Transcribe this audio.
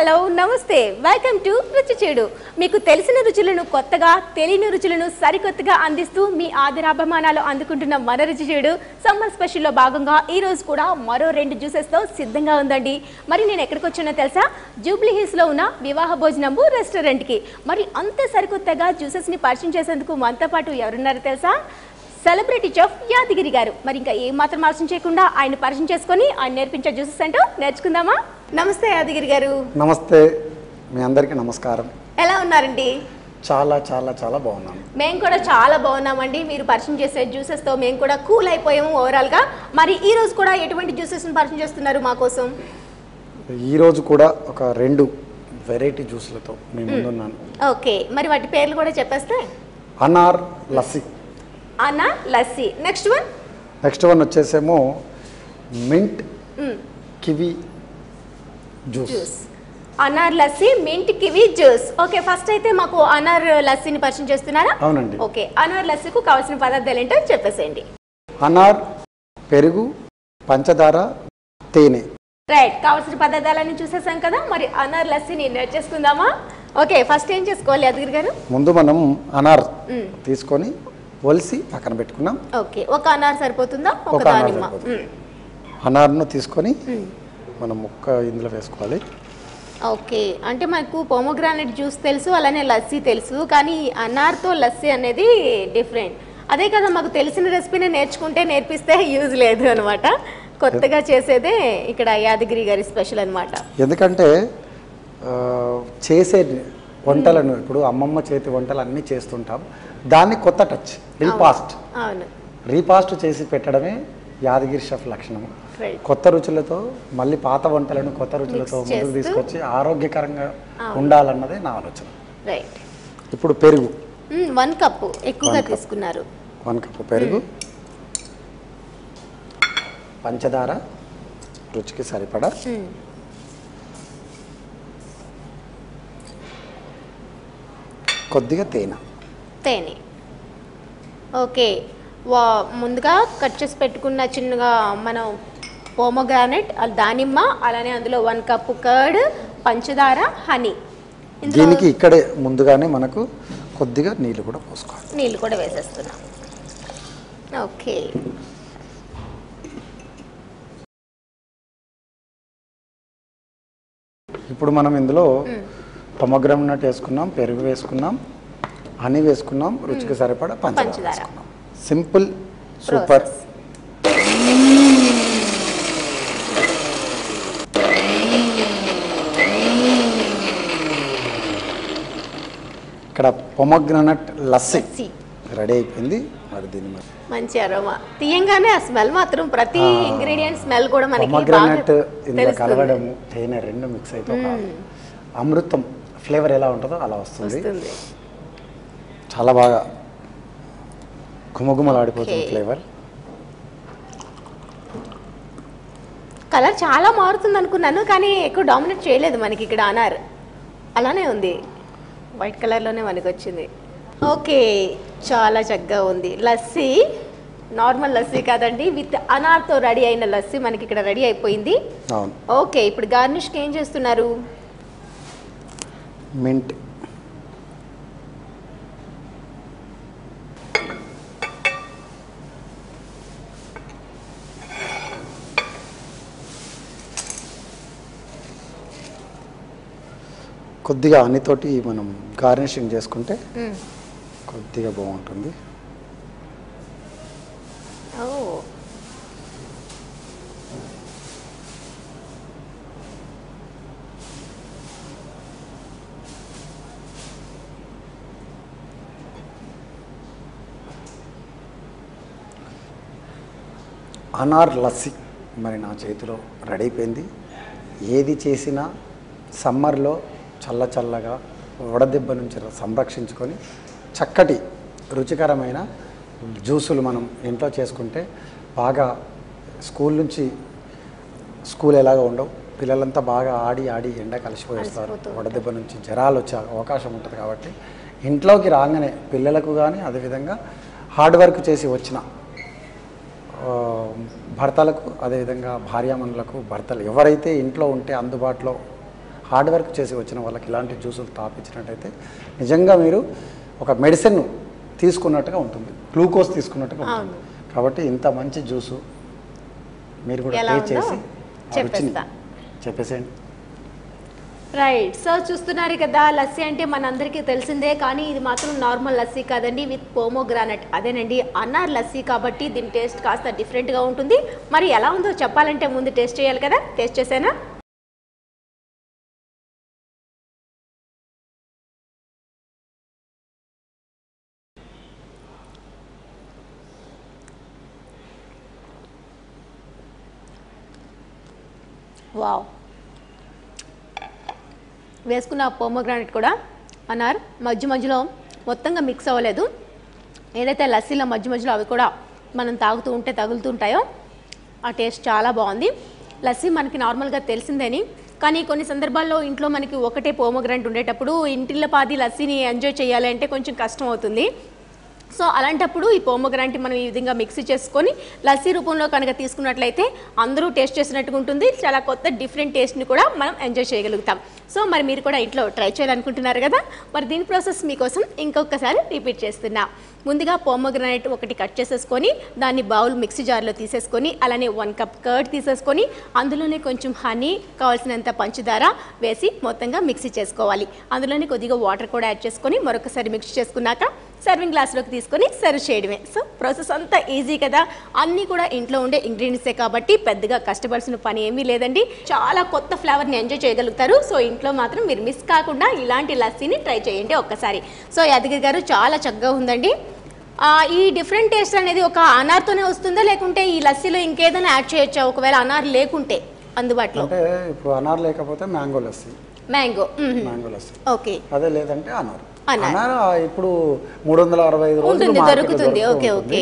Hello నమస్తే welcome to రుచి చెడు. మీకు తెలిసిన రుచులను కొత్తగా తెలియని రుచులను సరికొత్తగా అందిస్తూ మీ ఆదరాభిమానాలు అందుకుంటున్న మన రుచి చెడు సమ్మర్ స్పెషల్లో భాగంగా ఈ రోజు కూడా మరో 2 జ్యూసెస్తో సిద్ధంగా ఉందండి. మరి నేను ఎక్కడికి వచ్చానో తెలుసా? జూబ్లీ హిల్స్లో ఉన్న వివాహ భోజనంబు రెస్టారెంట్కి. మరి అంత సరికొత్తగా జ్యూసెస్ని పరిచయం చేసేందుకు మనతో పాటు ఎవరున్నారో తెలుసా? సెలబ్రిటీ చెఫ్ యాదగిరి గారు. మరి ఇంకా ఏ మాత్రం ఆలస్యం చేయకుండా ఆయన పరిచయం చేసుకొని ఆయన నేర్పించే జ్యూసెస్ ఏంటో నేర్చుకుందామా? నమస్తే యాదగిరి గారు. నమస్తే, మీ అందరికీ నమస్కారం. ఎలా ఉన్నారండి? చాలా చాలా చాలా బాగున్నాను. మేము కూడా చాలా బాగున్నామండి. మీరు పరిచయం చేసే జ్యూసెస్తో మేము కూడా కూల్ అయిపోయాము ఓవరాల్గా. మరి ఈ రోజు కూడా ఎటువంటి జ్యూసెస్ని పరిచయం చేస్తున్నారు మా కోసం? ఈరోజు కూడా ఒక 2 వెరైటీ జ్యూస్లతో మీ ముందున్నాను. ఓకే, మరి వాటి పేర్లు కూడా చెప్పేస్తే? అనార్ లస్సీ. అనార్ లస్సీ. నెక్స్ట్ వన్ వచ్చేసేమో mint kiwi juice. Anar lassi mint kiwi juice. Okay, first అయితే మాకు అనార్ లస్సీని పరిచయం చేస్తున్నారా? అవునండి. ఓకే, అనార్ లస్సీకు కావాల్సిన పదార్థాలు ఏంటో చెప్పేసేయండి. అనార్, పెరుగు, పంచదార, తేనె. రైట్, కావాల్సిన పదార్థాలన్నీ చూసేసాం కదా. మరి అనార్ లస్సీని నేర్చేసుకుందామా? ఓకే, ఫస్ట్ ఏం చేసుకోవాలి యాదగిరి గారు? ముందు మనం అనార్ తీసుకొని ఒలిసి పక్కన పెట్టుకున్నాం. ఓకే, ఒక అనార్ సరిపోతుందా? ఒక దానిమ్మ. అనార్ను తీసుకొని మనం ముక్క ఇందులో వేసుకోవాలి. ఓకే, అంటే మనకు పోమోగ్రానైట్ జ్యూస్ తెలుసు, అలానే లస్సీ తెలుసు, కానీ అనార్తో లస్సీ అనేది డిఫరెంట్. అదే కదా, మాకు తెలిసిన రెసిపీని నేర్పిస్తే యూజ్ లేదు అనమాట. కొత్తగా చేసేదే ఇక్కడ యాదగిరి గారి స్పెషల్ అనమాట. ఎందుకంటే చేసే వంటలను ఇప్పుడు అమ్మమ్మ చేతి వంటలు అన్నీ చేస్తుంటాం, దాన్ని కొత్త టచ్ రీపాస్ట్ చేసి పెట్టడమే యాదగిరి షెఫ్ లక్షణము. కొత్త రుచులతో మళ్ళీ పాత వంటలను కొత్త రుచులతో ముందుకు తీసుకొచ్చి ఆరోగ్యకరంగా ఉండాలన్నదే నా ఆలోచన. రైట్, ఇప్పుడు పెరుగు 1 కప్పు ఎక్కువగా తీసుకున్నారు. 1 కప్పు పెరుగు, పంచదార రుచికి సరిపడా, కొద్దిగా తేనె. ఓకే, ముందుగా కట్ చేసి పెట్టుకున్న చిన్నగా మనం పోమోగ్రానైట్, దానిమ్మ, అలానే అందులో 1 కప్పు కర్డ్, పంచదార, హనీ. దీనికి ఇక్కడే ముందుగానే మనకు కొద్దిగా నీళ్ళు కూడా పోసుకోవాలి. నీళ్ళు కూడా వేసేస్తున్నాం. ఓకే, ఇప్పుడు మనం ఇందులో పోమోగ్రానైట్ వేసుకున్నాం, పెరుగు వేసుకున్నాం, హనీ వేసుకున్నాం, రుచికి సరిపడా పంచదార వేసుకున్నాం. Simple, super. ఇక్కడ పోమోగ్రానైట్ లస్సీ రెడీ అయిపోయింది. మరి దీన్ని మంచి అరోమా, తీయంగానే ఆ స్మెల్ మాత్రం ప్రతి ఇంగ్రీడియంట్ స్మెల్ కూడా మనకి పోమోగ్రానైట్ ఇందులో కలవడము, తేనె 2 మిక్స్ అయితే ఒక అమృతం ఫ్లేవర్ ఎలా ఉంటుందో అలా వస్తుంది. చాలా బాగా గుమగుమలాడిపోతుంది ఫ్లేవర్. కలర్ చాలా మారుతుంది అనుకున్నాను, కానీ ఎక్కువ డామినేట్ చేయలేదు మనకి ఇక్కడ అనార్. అలానే ఉంది, వైట్ కలర్లోనే మనకి వచ్చింది. ఓకే, చాలా చక్కగా ఉంది. లస్సీ నార్మల్ లస్సీ కాదండి, విత్ అనార్తో రెడీ అయిన లస్సీ మనకి ఇక్కడ రెడీ అయిపోయింది. ఓకే, ఇప్పుడు గార్నిష్కి ఏం చేస్తున్నారు? మింట్, కొద్దిగా హనీతోటి మనం గార్నిషింగ్ చేసుకుంటే కొద్దిగా బాగుంటుంది. అనార్ లస్సీ మరి నా చేతిలో రెడీ అయిపోయింది. ఏది చేసినా సమ్మర్లో చల్లగా వడదెబ్బ నుంచి సంరక్షించుకొని చక్కటి రుచికరమైన జ్యూసులు మనం ఇంట్లో చేసుకుంటే బాగా స్కూల్ ఎలాగో ఉండవు, పిల్లలంతా బాగా ఆడి ఎండ కలిసిపోయేస్తారు, వడదెబ్బ నుంచి జ్వరాలు వచ్చే అవకాశం ఉంటుంది. కాబట్టి ఇంట్లోకి రాగానే పిల్లలకు కానీ అదేవిధంగా హార్డ్ వర్క్ చేసి వచ్చిన భర్తలకు, అదేవిధంగా భార్యామణులకు, భర్తలు ఎవరైతే ఇంట్లో ఉంటే అందుబాటులో హార్డ్ వర్క్ చేసి వచ్చిన వాళ్ళకి ఇలాంటి జ్యూసులు తాపించినట్టయితే నిజంగా మీరు ఒక మెడిసిన్ తీసుకున్నట్టుగా ఉంటుంది, గ్లూకోజ్ తీసుకున్నట్టుగా ఉంటుంది. కాబట్టి ఇంత మంచి జ్యూసు మీరు కూడా టేస్ట్ చేసి చెప్పేసేయండి. రైట్, సో చూస్తున్నారు కదా, లస్సీ అంటే మనందరికీ తెలిసిందే, కానీ ఇది మాత్రం నార్మల్ లస్సీ కాదండి, విత్ పోమోగ్రానైట్. అదేనండి అన్నార్ లస్సీ, కాబట్టి దీని టేస్ట్ కాస్త డిఫరెంట్గా ఉంటుంది. మరి ఎలా ఉందో చెప్పాలంటే ముందు టేస్ట్ చేయాలి కదా. టేస్ట్ చేసేనా? వావ్, వేసుకున్న పోమోగ్రానైట్ కూడా అన్నారు మధ్యలో మొత్తంగా మిక్స్ అవ్వలేదు. ఏదైతే లస్సీలో మధ్యలో అవి కూడా మనం తాగుతూ ఉంటే తగులుతుంటాయో ఆ టేస్ట్ చాలా బాగుంది. లస్సీ మనకి నార్మల్గా తెలిసిందేని, కానీ కొన్ని సందర్భాల్లో ఇంట్లో మనకి ఒకటే పోమోగ్రానైట్ ఉండేటప్పుడు ఇంటిల్లపాది లస్సీని ఎంజాయ్ చేయాలి అంటే కొంచెం కష్టం అవుతుంది. సో అలాంటప్పుడు ఈ పోమోగ్రానైట్ మనం ఈ విధంగా మిక్సీ చేసుకొని లస్సీ రూపంలో కనుక తీసుకున్నట్లయితే అందరూ టేస్ట్ చేసినట్టుగా ఉంటుంది. చాలా కొత్త డిఫరెంట్ టేస్ట్ని కూడా మనం ఎంజాయ్ చేయగలుగుతాం. సో మరి మీరు కూడా ఇంట్లో ట్రై చేయాలనుకుంటున్నారు కదా. మరి దీని ప్రాసెస్ మీకోసం ఇంకొకసారి రిపీట్ చేస్తున్నా. ముందుగా పోమోగ్రానైట్ ఒకటి కట్ చేసేసుకొని దాన్ని బౌల్ మిక్సీ జార్లో తీసేసుకొని, అలానే 1 కప్ కర్డ్ తీసేసుకొని అందులోనే కొంచెం హనీ, కావాల్సినంత పంచదార వేసి మొత్తంగా మిక్సీ చేసుకోవాలి. అందులోనే కొద్దిగా వాటర్ కూడా యాడ్ చేసుకొని మరొకసారి మిక్స్ చేసుకున్నాక సర్వింగ్ గ్లాస్లోకి తీసుకొని సర్వ్ చేయడమే. సో ప్రాసెస్ అంతా ఈజీ కదా, అన్నీ కూడా ఇంట్లో ఉండే ఇంగ్రీడియంట్సే కాబట్టి పెద్దగా కష్టపడాల్సిన పని ఏమీ లేదండి. చాలా కొత్త ఫ్లేవర్ని ఎంజాయ్ చేయగలుగుతారు. సో ఇంట్లో మాత్రం మీరు మిస్ కాకుండా ఇలాంటి లస్సీని ట్రై చేయండి ఒక్కసారి. సో యాదగిరి గారు చాలా చక్కగా ఉందండి. ఈ డిఫరెంట్ టేస్ట్ అనేది ఒక అనార్తోనే వస్తుందా, లేకుంటే ఈ లస్సీలో ఇంకేదైనా యాడ్ చేయొచ్చా ఒకవేళ అనార్ లేకుంటే అందుబాటులో? అంటే ఇప్పుడు అనార్ లేకపోతే mango lassi, mango lassi. Okay, అదే లేదంటే అనార్. అనార్ ఇప్పుడు 365 రోజులు దొరుకుతుంది. Okay okay.